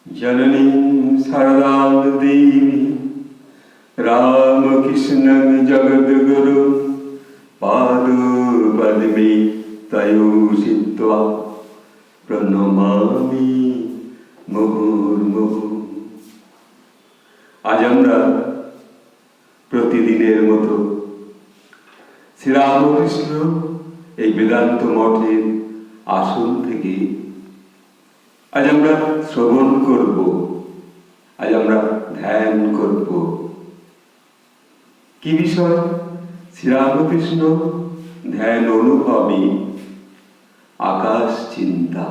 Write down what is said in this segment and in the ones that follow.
जननीं शारदां देवी रामकृष्णं जगद्गुरुं पादपद्मे तयोषित्वा प्रणमामि मुहुर्मुहुः। আজ আমরা প্রতিদিনের মতো শ্রীরামকৃষ্ণ এই বেদান্ত মঠের আসন থেকে আজ আমরা শ্রবণ করব, আজ আমরা ধ্যান করব। কি বিষয়? শ্রীরামকৃষ্ণ ধ্যান অনুভবে আকাশ চিন্তা।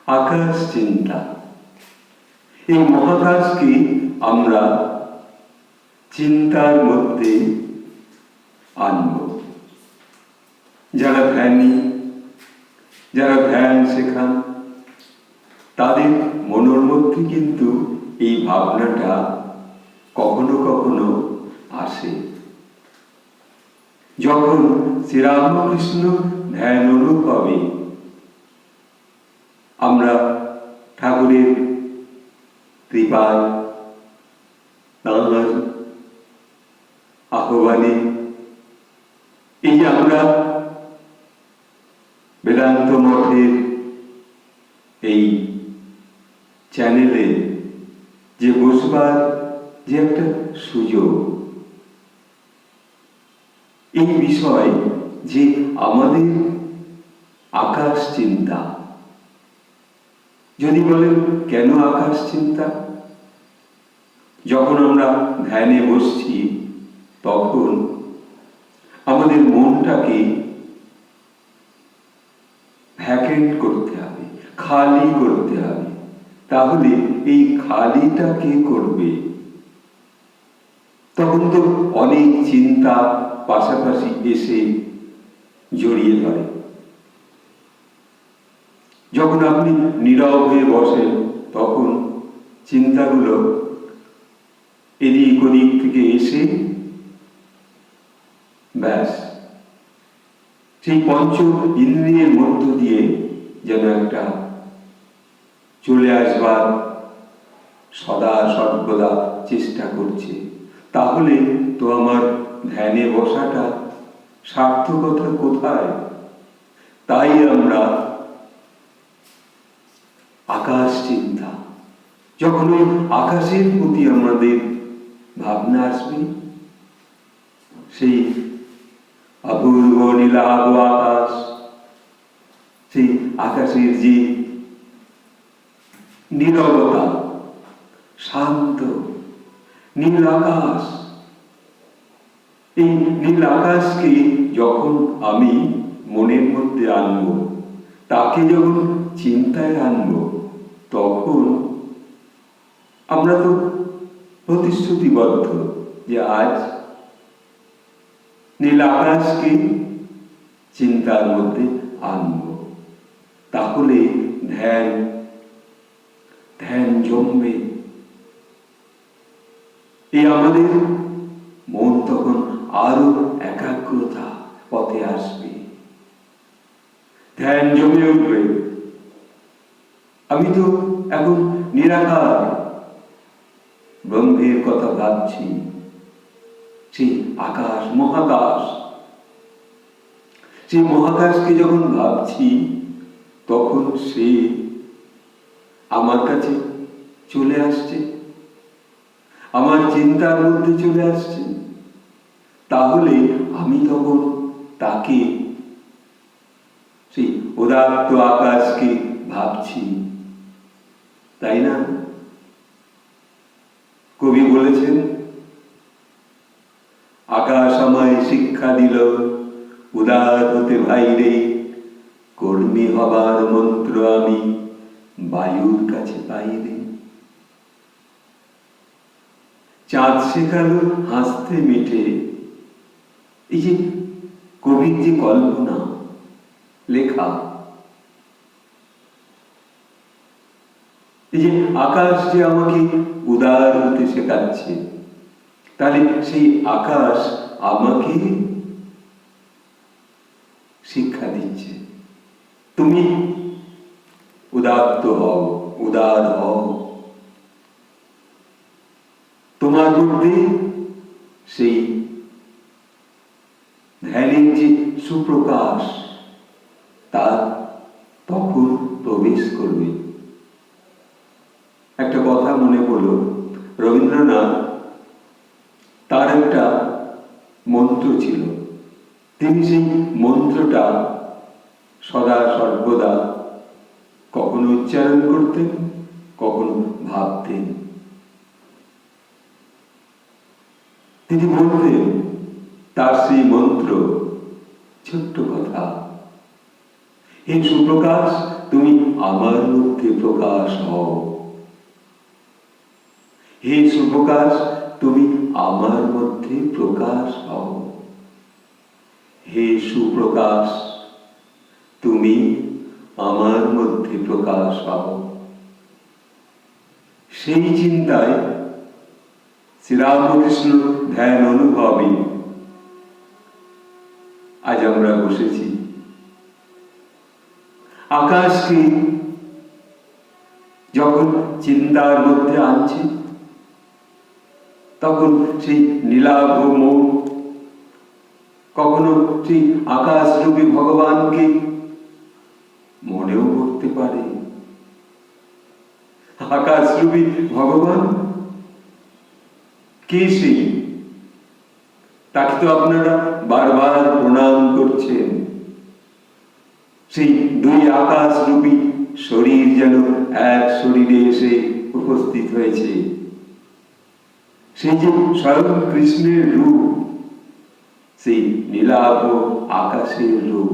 আকাশ চিন্তা, এই মহাকাশকে আমরা চিন্তার মধ্যে আনব। যারা ধ্যানী, যারা ধ্যান শেখান, তাদের মনের মধ্যে কিন্তু এই ভাবনাটা কখনো কখনো আসে। যখন শ্রীরামকৃষ্ণ ধ্যান অনুভবে আমরা ঠাকুরের কৃপায়, তাঁর আহ্বানে এই যে আমরা বেদান্ত মঠের এই চ্যানেলে যে বসবার যে একটা সুযোগ, এই বিষয় যে আমাদের আকাশ চিন্তা। যদি বলেন কেন আকাশ চিন্তা? যখন আমরা ধ্যানে বসছি তখন আমাদের মনটাকে ভ্যাকেন্ট করতে হবে, খালি করতে হবে। তাহলে এই খালিটা কে করবে? তখন তো অনেক চিন্তা পাশাপাশি এসে জড়িয়ে ধরে। যখন আপনি নীরব হয়ে বসেন তখন চিন্তাগুলো এদিক ওদিক থেকে এসে ব্যাস সেই পঞ্চ ইন্দ্রিয়ের মধ্য দিয়ে যেন একটা চলে আসবার সদা সর্বদা চেষ্টা করছে। তাহলে তো আমার ধ্যানে বসাটা সার্থকতা কোথায়? তাই আমরা আকাশ চিন্তা, যখন ওই আকাশের প্রতি আমাদের ভাবনা আসবে, সেই অপূর্ব নীলাভ আকাশ, সেই আকাশের যে নীরবতা, শান্ত নীল আকাশ, এই নীল আকাশকে যখন আমি মনের মধ্যে আনব, তাকে যখন চিন্তায় আনব, তখন আমরা তো প্রতিশ্রুতিবদ্ধ যে আজ নীল আকাশকে চিন্তার মধ্যে আনব। তাহলে ধ্যান ধ্যান জমবে। এই আমাদের মন তখন আরো একাগ্রতা পথে আসবে, ধ্যান জমে উঠবে। আমি তো এখন নিরাকার ব্রহ্মের কথা ভাবছি, সেই আকাশ মহাকাশ, সেই মহাকাশকে যখন ভাবছি তখন সে আমার কাছে চলে আসছে, আমার চিন্তার মধ্যে চলে আসছে। তাহলে আমি তখন তাকে, সেই উদাত্ত আকাশকে ভাবছি, তাই না? কবি বলেছেন, আকাশ আমায় শিক্ষা দিল উদার হতে ভাইরে, কর্মী হবার মন্ত্র আমি বায়ুর কাছে পাইরে। চাঁদ শেখালো হাসতে মিঠে। এই যে কবির যে কল্পনা লেখা, এই যে আকাশ যে আমাকে উদার হতে শেখাচ্ছে, তাহলে সেই আকাশ আমাকে শিক্ষা দিচ্ছে, তুমি উদাত্ত হও। উদার হও। তোমার মধ্যে সেই ধ্যানের যে সুপ্রকাশ তা তখন প্রবেশ করবে। একটা কথা মনে পড়ল, রবীন্দ্রনাথ তার একটা মন্ত্র ছিল, তিনি সেই মন্ত্রটা সদা সর্বদা কখনো উচ্চারণ করতেন, কখনো ভাবতেন। তিনি বলতেন তার সেই মন্ত্র, ছোট্ট কথা, হে সুপ্রকাশ তুমি আমার মধ্যে প্রকাশ হও। হে সুপ্রকাশ তুমি আমার মধ্যে প্রকাশ হও। হে সুপ্রকাশ তুমি আমার মধ্যে প্রকাশ হও। সেই চিন্তায় শ্রীরামকৃষ্ণ ধ্যান অনুভবে আজ আমরা বসেছি। আকাশকে যখন চিন্তার মধ্যে আনছি, তখন সেই নীলাভ মৌ, কখনো সেই আকাশরূপী ভগবানকে মনেও করতে পারে। আকাশরূপী ভগবান কে সেই? তাকে তো আপনারা বারবার প্রণাম করছেন। সেই দুই আকাশরূপী শরীর যেন এক শরীরে এসে উপস্থিত হয়েছে। সেই যে স্বয়ং কৃষ্ণের রূপ, সেই নীলাভ আকাশের রূপ,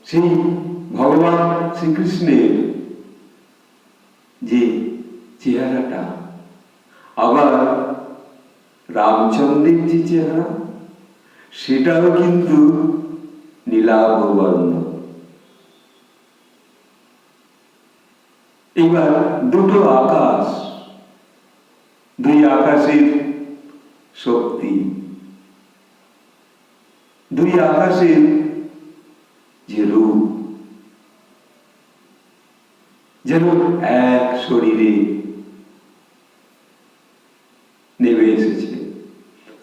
সেই ভগবান শ্রীকৃষ্ণের যে চেহারাটা, আবার রামচন্দ্রের যে চেহারা, সেটাও কিন্তু নীলাভ বর্ণ। এবার দুটো আকাশ, দুই আকাশের শক্তি, দুই আকাশের যে রূপ, যেন এক শরীরে নেমে এসেছে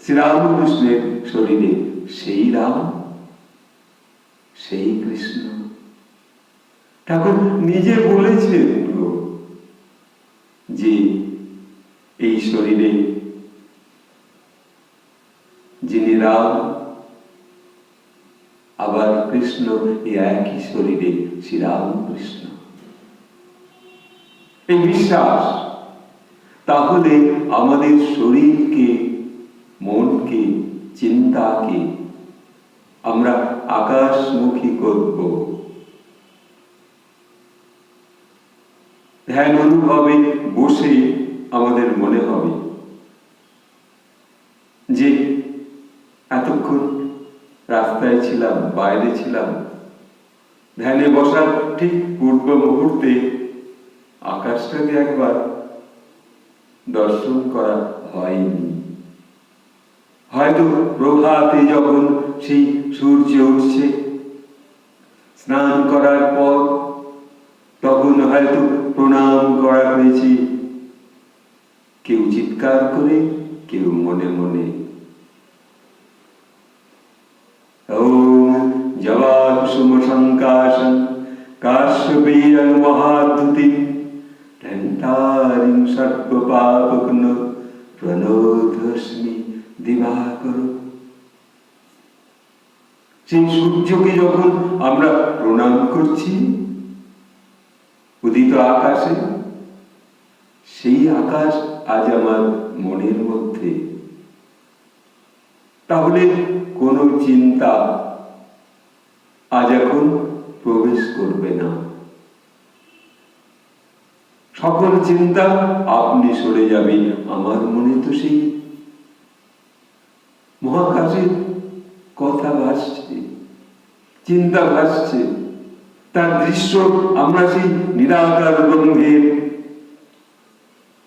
শ্রীরামকৃষ্ণের শরীরে। সেই রাম, সেই কৃষ্ণ। ঠাকুর নিজে বলেছেন যে এই শরীরে যিনি রাম, আবার কৃষ্ণ, এই একই শরীরে শ্রীরামকৃষ্ণ। এই বিশ্বাস, তাহলে আমাদের শরীরকে, মনকে, চিন্তাকে আমরা আকাশমুখী করব। ধ্যান অনুভবে বসে আমাদের মনে হবে যে এতক্ষণ রাস্তায় ছিলাম, বাইরে ছিলাম, ধ্যানে বসার ঠিক পূর্ব মুহূর্তে আকাশটাকে একবার দর্শন করা হয়নি। হয়তো প্রভাতে যখন সেই সূর্য উঠছে, স্নান করার পর তখন হয়তো প্রণাম করা হয়েছে, কেউ চিৎকার করে, কেউ মনে মনে। ওম জবাকুসুম সংকাশং কাশ্যপেয়ং মহাদ্যুতিং ঢন্টারিং সর্বপাপঘ্ন প্রণোদস্মি দিবাকর। সেই সূর্যকে যখন আমরা প্রণাম করছি উদিত আকাশে, সেই আকাশ আজ আমার মনের মধ্যে। তাহলে কোনো চিন্তা আজ এখন প্রবেশ করবে না। সকল চিন্তা আপনি সরে যাবে। আমার মনে তো সেই মহাকাশের কথা ভাসছে, চিন্তা ভাসছে, তার দৃশ্য আমরা সেই নিরাকার ব্রহ্মের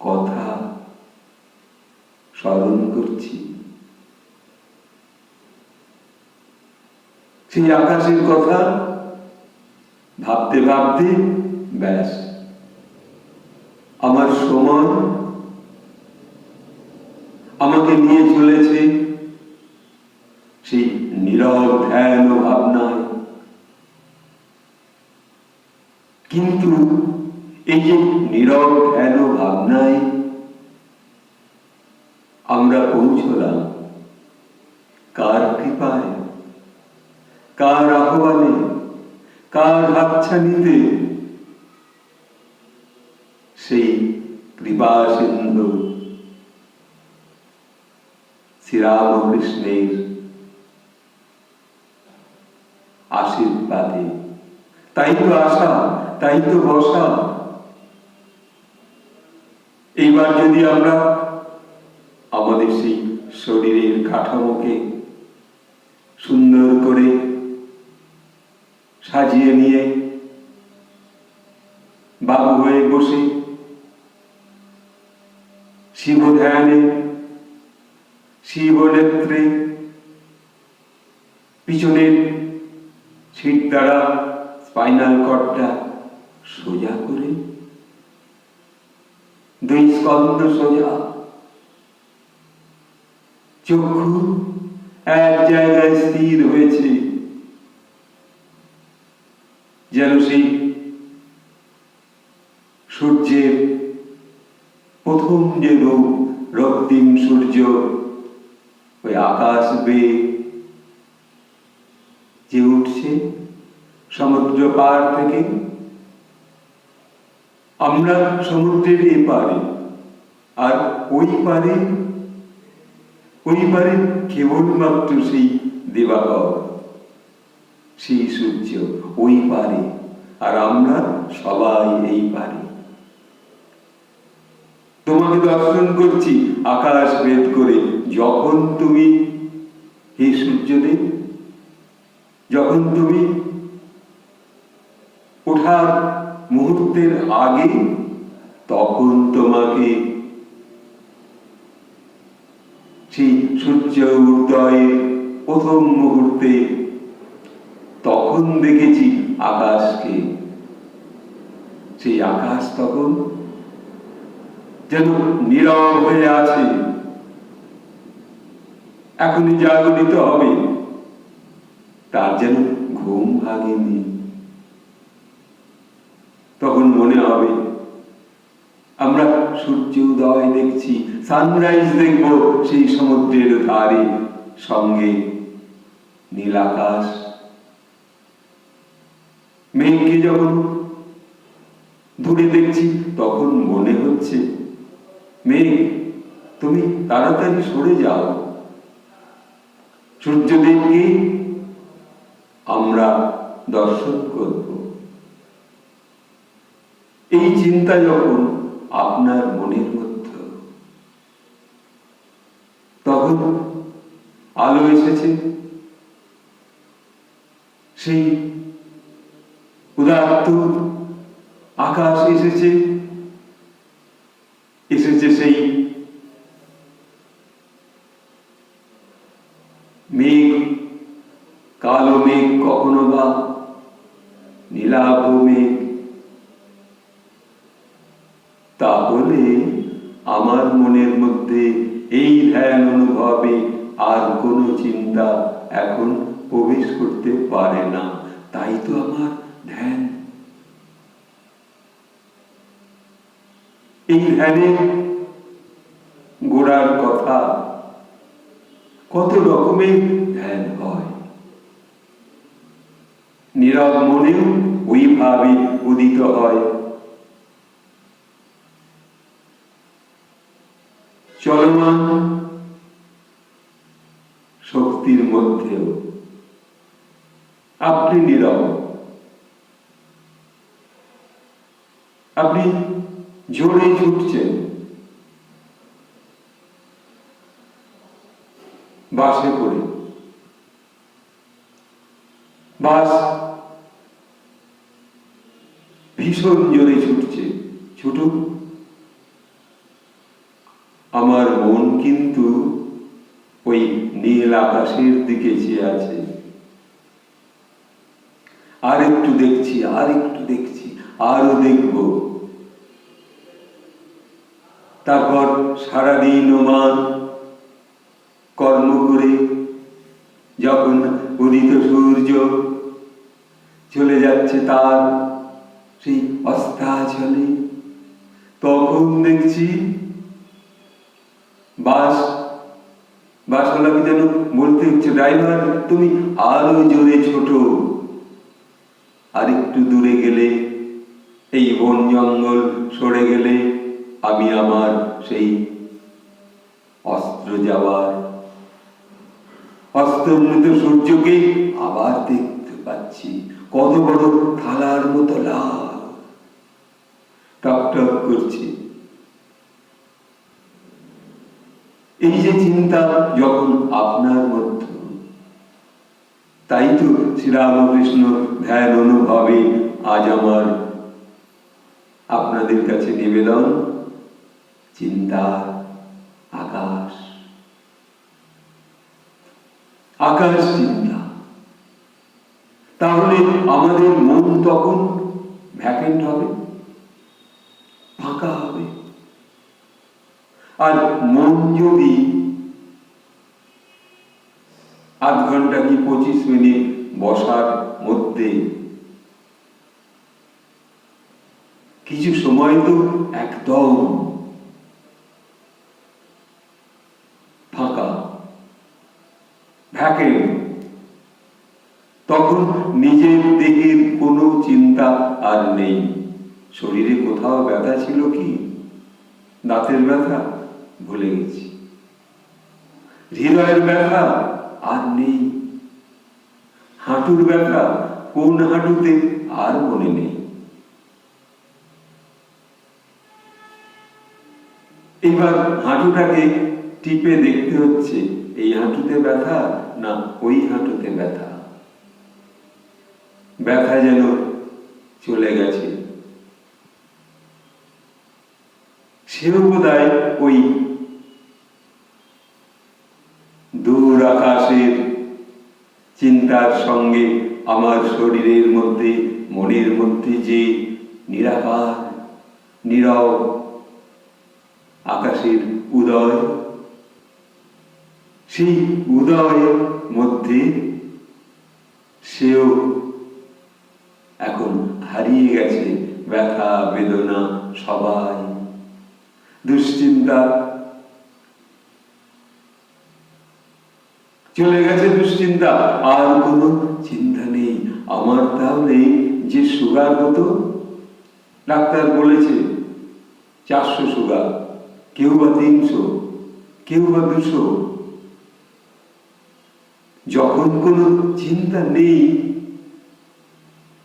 কথা স্মরণ করছি। সেই আকাশের কথা ভাবতে ভাবতে ব্যাস, আমার সময় আমাকে নিয়ে চলেছে সেই নীরব ধ্যান ও ভাবনায়। কিন্তু এই যে নীরব ধ্যান ও ভাবনায় আমরা পৌঁছলাম কার কৃপায়, কার আহ্বানে, কার হাতছানিতে? সেই কৃপা সিন্ধু শ্রীরামকৃষ্ণের আশীর্বাদে। তাই তো আশা, তাই তো ভরসা। এইবার যদি আমরা আমাদের সেই শরীরের কাঠামোকে সুন্দর করে সাজিয়ে নিয়ে বাবু হয়ে বসে শিব ধ্যানে, শিব নেত্রে পিছনের সিট দ্বারা স্পাইনাল কর্ডটা সোজা করে, দুই স্কন্ধ সোজা, চক্ষু এক জায়গায় স্থির হয়েছে, যেন সেই সূর্যের প্রথম যে রূপ, রক্তিম সূর্য ওই আকাশ বেয়ে যে উঠছে সমুদ্র পার থেকে। আমরা সমুদ্রের এপারে, আর ওই পারে কেবলমাত্র সেই দিবাকর, সেই সূর্য ওই পারে, আর আমরা সবাই এই পারে। তোমাকে দর্শন করছি আকাশ ভেদ করে। যখন তুমি, হে সূর্যদেব, যখন তুমি ওঠার মুহূর্তের আগে, তখন তোমাকে সেই সূর্য উদয়ের প্রথম মুহূর্তে তখন দেখেছি আকাশকে। সেই আকাশ তখন যেন নীরব হয়ে আছে, এখনই জাগরিত হবে, তার যেন ঘুম ভাঙেনি। তখন মনে হবে আমরা সূর্য উদয় দেখছি, সানরাইজ দেখব সেই সমুদ্রের ধারে, সঙ্গে নীল আকাশ। মেঘকে যখন দূরে দেখছি, তখন মনে হচ্ছে মেঘ তুমি তাড়াতাড়ি সরে যাও, সূর্যদেবকে আমরা দর্শন করব। এই চিন্তা যখন আপনার মনের মধ্যে, তখন আলো এসেছে, সেই উদাত্ত আকাশ এসেছে, সেই মেঘ, কালো মেঘ, কখনো বা নীলাভ মেঘ। তাহলে আমার মনের মধ্যে এই ধ্যান অনুভবে আর কোনো চিন্তা এখন প্রবেশ করতে পারে না। তাই তো আমার ধ্যান। এই ধ্যানের গোড়ার কথা, কত রকমের ধ্যান হয়। নীরব মনেও ওইভাবে উদিত হয়। চলমান শক্তির মধ্যেও আপনি নীরব, আপনি জোরে ছুটছেন, বাসে করে, বাস ভীষণ জোরে ছুটছে, ছুটুক। আমার মন কিন্তু ওই নীল আকাশের দিকে চেয়ে আছে। আর একটু দেখছি, আর একটু দেখছি, আরো দেখব। তারপর সারাদিন ওমান কর্ম করে যখন উদিত সূর্য চলে যাচ্ছে তার সেই অস্তাচলে, তখন দেখছি বাসওয়ালাকে যেন বলতে হচ্ছে, ড্রাইভার তুমি আরো জোরে ছোট। আর একটু দূরে গেলে, এই বন জঙ্গল সরে গেলে, আমি আমার সেই অস্তমিত সূর্যকে আবার দেখতে পাচ্ছি, কত বড় থালার মতো লাল, টকটক করছে। এই যে চিন্তা যখন আপনার মধ্যে, তাই তো শ্রীরামকৃষ্ণ ধ্যান অনুভবে আজ আমার আপনাদের কাছে নিবেদন, চিন্তার আকাশ, আকাশ চিন্তা। তাহলে আমাদের মন তখন ভ্যাকেন্ট হবে, ফাঁকা হবে। আর মন যদি আধ ঘন্টা কি 25 মিনিট বসার মধ্যে কিছু সময় তো একদম ফাঁকা, ভ্যাকেন্ট, তখন নিজের দেহের কোনো চিন্তা আর নেই। শরীরে কোথাও ব্যথা ছিল কি? দাঁতের ব্যথা ভুলে গেছি, হৃদয়ের ব্যথা আর নেই, হাঁটুর ব্যথা কোন হাঁটুতে আর মনে নেই। এবার হাঁটুটাকে টিপে দেখতে হচ্ছে, এই হাঁটুতে ব্যথা না ওই হাঁটুতে ব্যথা। ব্যথা যেন চলে গেছে, সেও বোধহয় ওই দূর আকাশের চিন্তার সঙ্গে আমার শরীরের মধ্যে, মনের মধ্যে যে নিরাকার নীরব আকাশের উদয়, সেই উদয়ের মধ্যে সেও এখন হারিয়ে গেছে ব্যথা বেদনা সবাই, দুশ্চিন্তা চলে গেছে, দুশ্চিন্তা আর কোনো চিন্তা নেই। আমার তাহলে যে সুগার হতো, ডাক্তার বলেছে 400 সুগার, কেউ বা 300, কেউ বা 200। যখন কোনো চিন্তা নেই,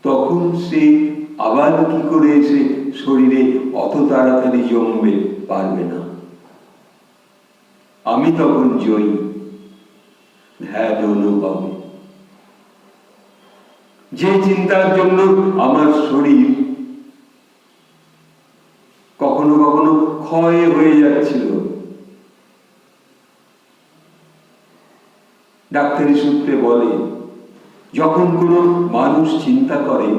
তখন সে আবার কি করে এসে শরীরে অত তাড়াতাড়ি জমবে পারবে না। আমি তখন জয়ী ধ্যান অনুভবে। যে চিন্তার জন্য আমার শরীর কখনো কখনো ক্ষয় হয়ে যাচ্ছিল, ডাক্তারি সূত্রে বলে, যখন কোনো মানুষ চিন্তা করে,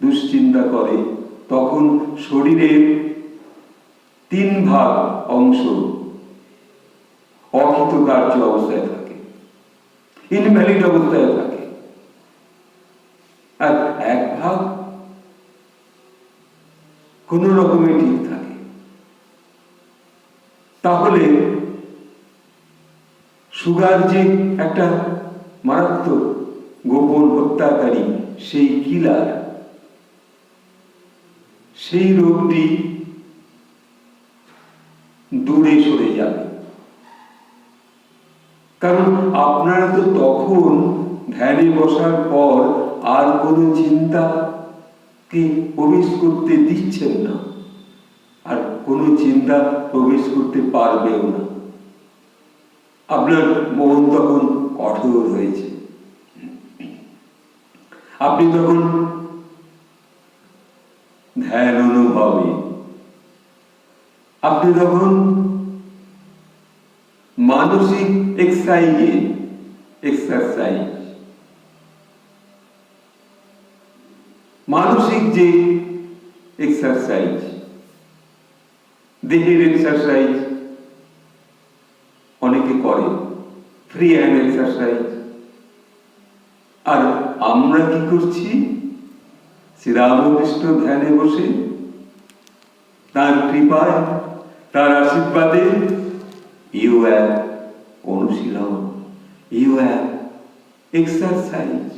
দুশ্চিন্তা করে, তখন শরীরের 3 ভাগ অংশ অকৃতকার্য অবস্থায় থাকে, ইনভ্যালিড অবস্থায় থাকে, আর 1 ভাগ কোন রকমে ঠিক থাকে। তাহলে সুগার যে একটা মারাত্মক গোপন হত্যাকারী, সেই কিলার, সেই রোগটি দূরে সরে যাবে। কারণ আপনারা তো তখন ধ্যানে বসার পর আর কোনো চিন্তা কি প্রবেশ করতে দিচ্ছেন না, আর কোনো চিন্তা প্রবেশ করতে পারবেও না। আপনার মন তখন কঠোর হয়েছে, আপনি তখন ধ্যান অনুভবে, আপনি তখন মানসিক এক্সারসাইজ, মানসিক যে এক্সারসাইজ, দেহের এক্সারসাইজ অনেকে করে, ফ্রি হ্যান্ড এক্সারসাইজ। আর আমরা কি করছি? শ্রীরামকৃষ্ণ ধ্যানে বসে তার কৃপায়, তার আশীর্বাদে ইউ এক অনুশীলন, ইউ এক এক্সারসাইজ।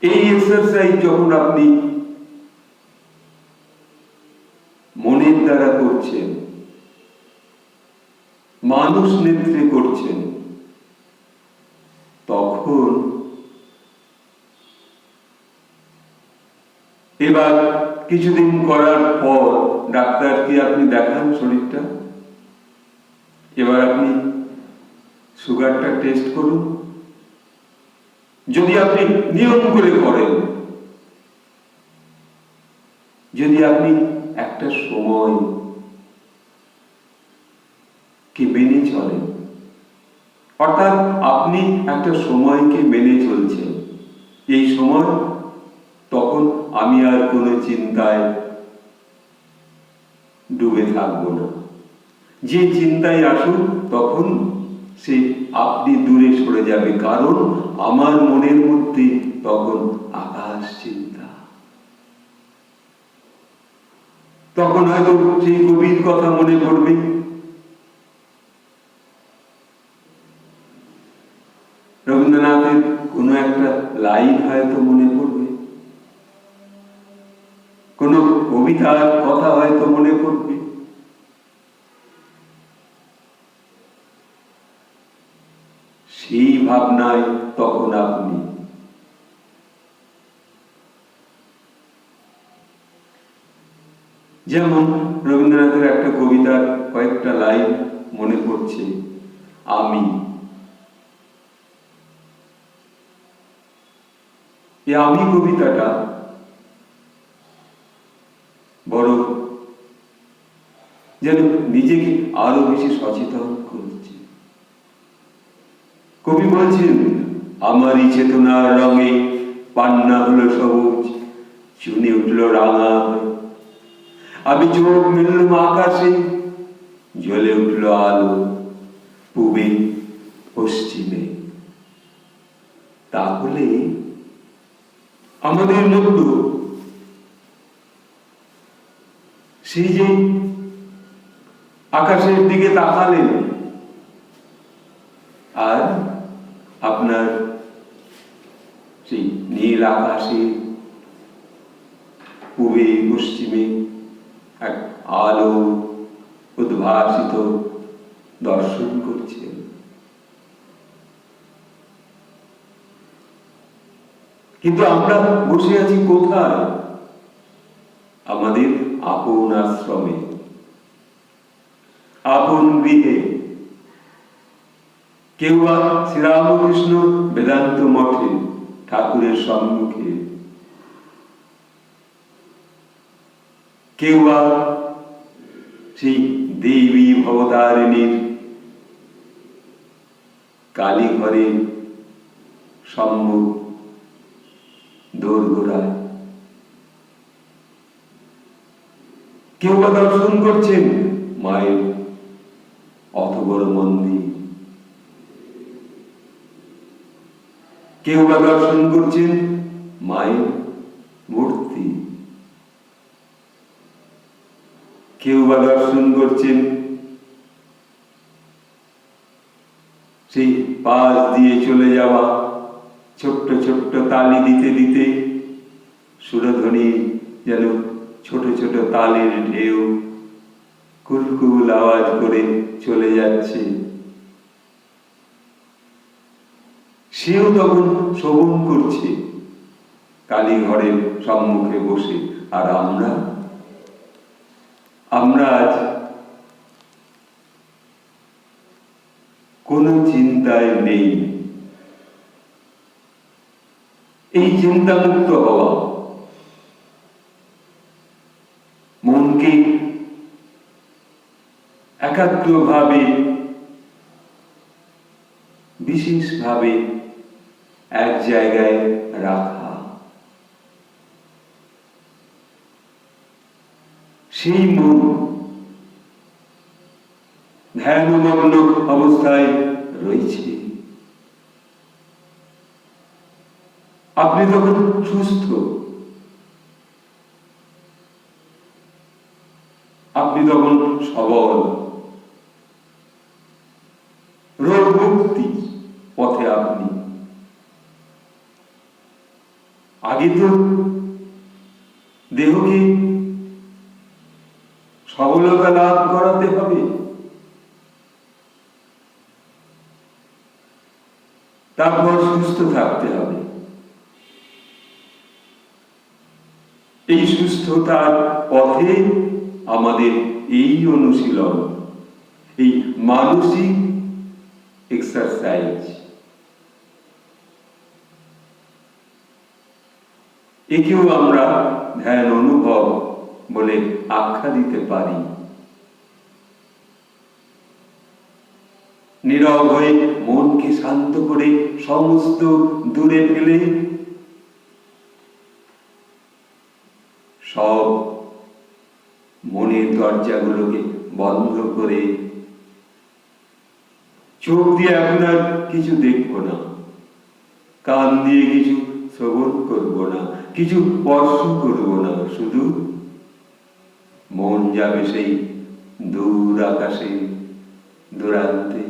এই এক্সারসাইজ যখন আপনি মনের দ্বারা করছেন, মানুষ নেত্রে করছেন, তখন এবার কিছুদিন করার পর ডাক্তারকে আপনি দেখান শরীরটা, এবার আপনি সুগারটা টেস্ট করুন। যদি আপনি নিয়ম করে করেন, যদি আপনি একটা সময় কে মেনে চলেন, অর্থাৎ আপনি একটা সময়কে মেনে চলছেন, এই সময় তখন আমি আর কোনো চিন্তায় ডুবে থাকবো না। যে চিন্তায় আসুন তখন সে আপনি দূরে সরে যাবে, কারণ আমার মনের মধ্যে তখন আকাশ চিন্তা। তখন হয়তো সেই কবির কথা মনে পড়বে, রবীন্দ্রনাথের কোনো একটা লাইন হয়তো মনে পড়বে, কোনো কবিতার কথা হয়তো মনে পড়বে। সেই ভাবনায় তখন আপনি যেমন রবীন্দ্রনাথের একটা কবিতার কয়েকটা লাইন মনে পড়ছে, আমি। এই আমি কবিতাটা বড় যেন নিজেকে আরো বেশি সচেতন করছে। কবি বলছেন, আমারই চেতনার রঙে পান্না হলো সবুজ, চুনে উঠল রাঙা, আমি চোখ মেললাম আকাশে, জ্বলে উঠল আলো পূবে পশ্চিমে। তাহলে আমাদের মধ্যে সেই যে আকাশের দিকে তাকালেন আর আপনার সেই নীল আকাশে পূবে পশ্চিমে এক আলো উদ্ভাসিত দর্শন করছেন। কিন্তু আমরা বসে আছি কোথায়? আমাদের আপন আশ্রমে, আপন গৃহে, কেউ বা শ্রীরামকৃষ্ণ বেদান্ত মঠে ঠাকুরের সম্মুখে, কেউ বা সেই দেবী ভবতারিণীর কালী ঘরের সম্মুখ দোরগোড়ায়, কেউ বা দর্শন করছেন মায়ের অত বড় মন্দির, কেউ বা দর্শন করছেন মায়ের মূর্তি, কেউ বা দর্শন করছেন সেই পাশ দিয়ে চলে যাওয়া ছোট্ট ছোট্ট তালি দিতে দিতে সুরধ্বনি যেন ছোট ছোট তালের ঢেউ কুলকুল আওয়াজ করে চলে যাচ্ছে। সেও তখন শ্রবণ করছে কালী ঘরের সম্মুখে বসে। আর আমরা আজ কোনো চিন্তায় নেই। এই চিন্তামুক্ত হওয়া, মনকে একাগ্রভাবে বিশেষভাবে এক জায়গায় রাখা, সেই মন ধ্যানমগ্ন অবস্থায় রয়েছে। আপনি তখন সুস্থ, আপনি তখন সবল, রোগ মুক্তি পথে আপনি। আগে তো দেহকে সবলতা লাভ করাতে হবে, তারপর সুস্থ থাকতে হবে। এই সুস্থতার পথে আমাদের এই অনুশীলন, এই মানসিক এক্সারসাইজ, একেও আমরা ধ্যান অনুভব বলে আখ্যা দিতে পারি। নীরব হয়ে মনকে শান্ত করে সমস্ত দূরে ফেলে সব মনের দরজাগুলোকে বন্ধ করে চোখ দিয়ে এখন আর কিছু দেখবো না, কান দিয়ে কিছু শ্রবণ করবো না, কিছু স্পর্শ করবো না, শুধু মন যাবে সেই দূর আকাশে, দূরান্তে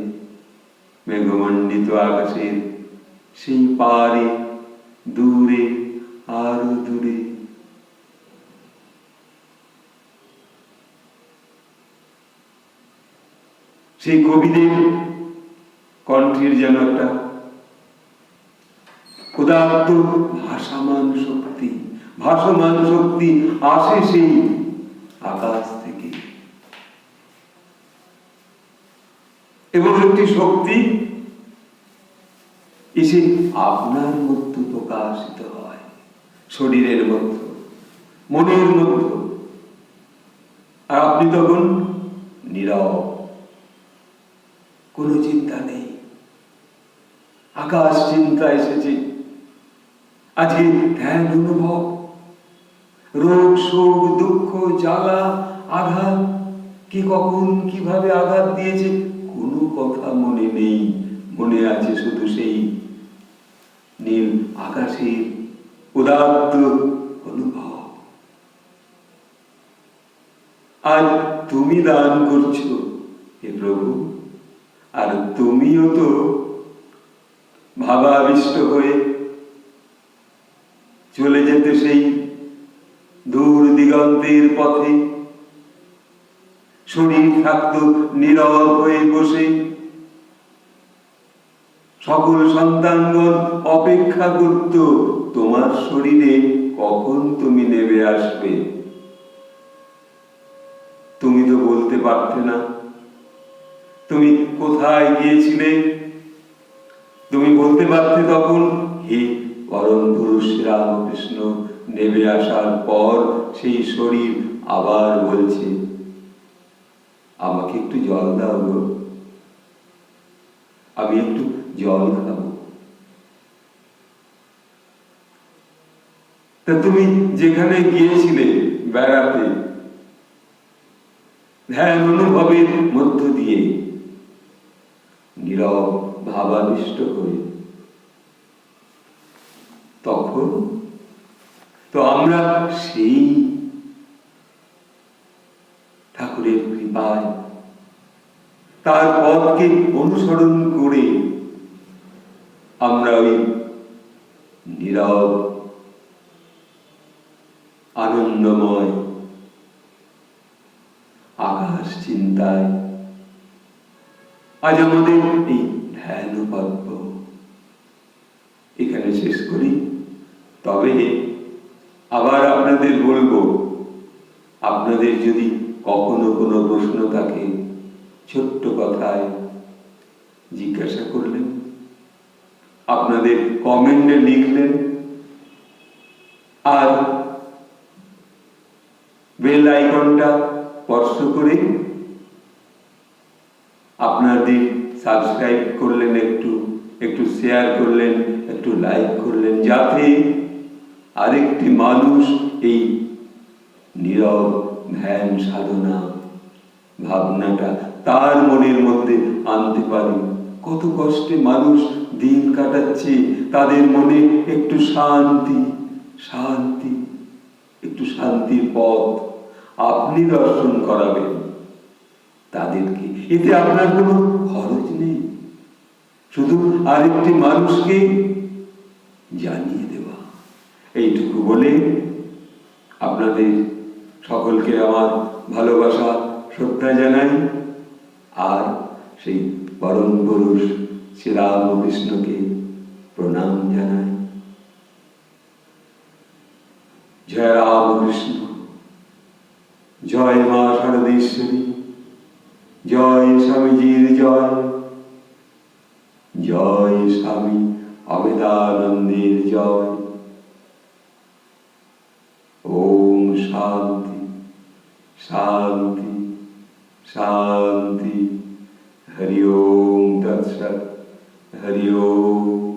মেঘমণ্ডিত আকাশের সেই পারে, দূরে আরো দূরে। সেই কবিদের কণ্ঠের যেন একটা ক্ষুধার্ত ভাসমান শক্তি আসে সেই আকাশ থেকে, এবং একটি শক্তি এসে আপনার মধ্যে প্রকাশিত হয়, শরীরের মধ্যে, মনের মধ্যে। আর আপনি তখন নীরব, কোনো চিন্তা নেই। আকাশ চিন্তা এসেছে, আজকে ধ্যান অনুভব, রোগ শোক দুঃখ জ্বালা আঘাত কি কখন কিভাবে আঘাত দিয়েছে কোনো কথা মনে নেই। মনে আছে শুধু সেই নীল আকাশের উদাত্ত অনুভব। আজ তুমি দান করছো হে প্রভু, আর তুমিও তো ভাবাবিষ্ট হয়ে চলে যেতে সেই দূর দিগন্তের পথে। শরীর থাকত নীরব হয়ে বসে, সকল সন্তানগণ অপেক্ষা করত তোমার শরীরে কখন তুমি নেমে আসবে। তুমি তো বলতে পারতে না তুমি কোথায় গিয়েছিলে। তুমি বলতে পারতে তখন, হে পরম পুরুষ রামকৃষ্ণ নেমে আসার পর সেই শরীর আবার বলছে, আমাকে একটু জল দাও গো, আমি একটু জল খাবো। তা তুমি যেখানে গিয়েছিলে বেড়াতে, ধ্যান অনুভবের মধ্য দিয়ে নীরব ভাবাবিষ্ট হয়ে, তখন তো আমরা সেই ঠাকুরের কৃপায় তার পথকে অনুসরণ করে আমরা ওই নীরব আনন্দময় আকাশ চিন্তায় আজ আমাদের এই ধ্যান পর্ব এখানে শেষ করি। তবে আবার আপনাদের বলবো, আপনাদের যদি কখনো কোনো প্রশ্ন থাকে ছোট্ট কথায় জিজ্ঞাসা করলেন, আপনাদের কমেন্টে লিখলেন, আর বেল আইকনটা স্পর্শ করে আপনাদের সাবস্ক্রাইব করলেন, একটু শেয়ার করলেন, একটু লাইক করলেন, যাতে আরেকটি মানুষ এই নীরব ধ্যান সাধনা ভাবনাটা তার মনের মধ্যে আনতে পারি। কত কষ্টে মানুষ দিন কাটাচ্ছে, তাদের মনে একটু শান্তি, শান্তি, একটু শান্তির পথ আপনি দর্শন করাবেন তাদেরকে। এতে আপনার কোনো খরচ নেই, শুধু আরেকটি মানুষকে জানিয়ে দেওয়া। এইটুকু বলে আপনাদের সকলকে আমার ভালোবাসা শ্রদ্ধা জানাই, আর সেই পরম পুরুষ শ্রী রামকৃষ্ণকে প্রণাম জানাই। জয় রামকৃষ্ণ, জয় মা শারদেশ্বরী, জয় স্বামীজির জয়, জয় স্বামী অভেদানন্দের জয়। ওম শান্তি শান্তি শান্তি। হরি ওম তৎসৎ। হরি ওম।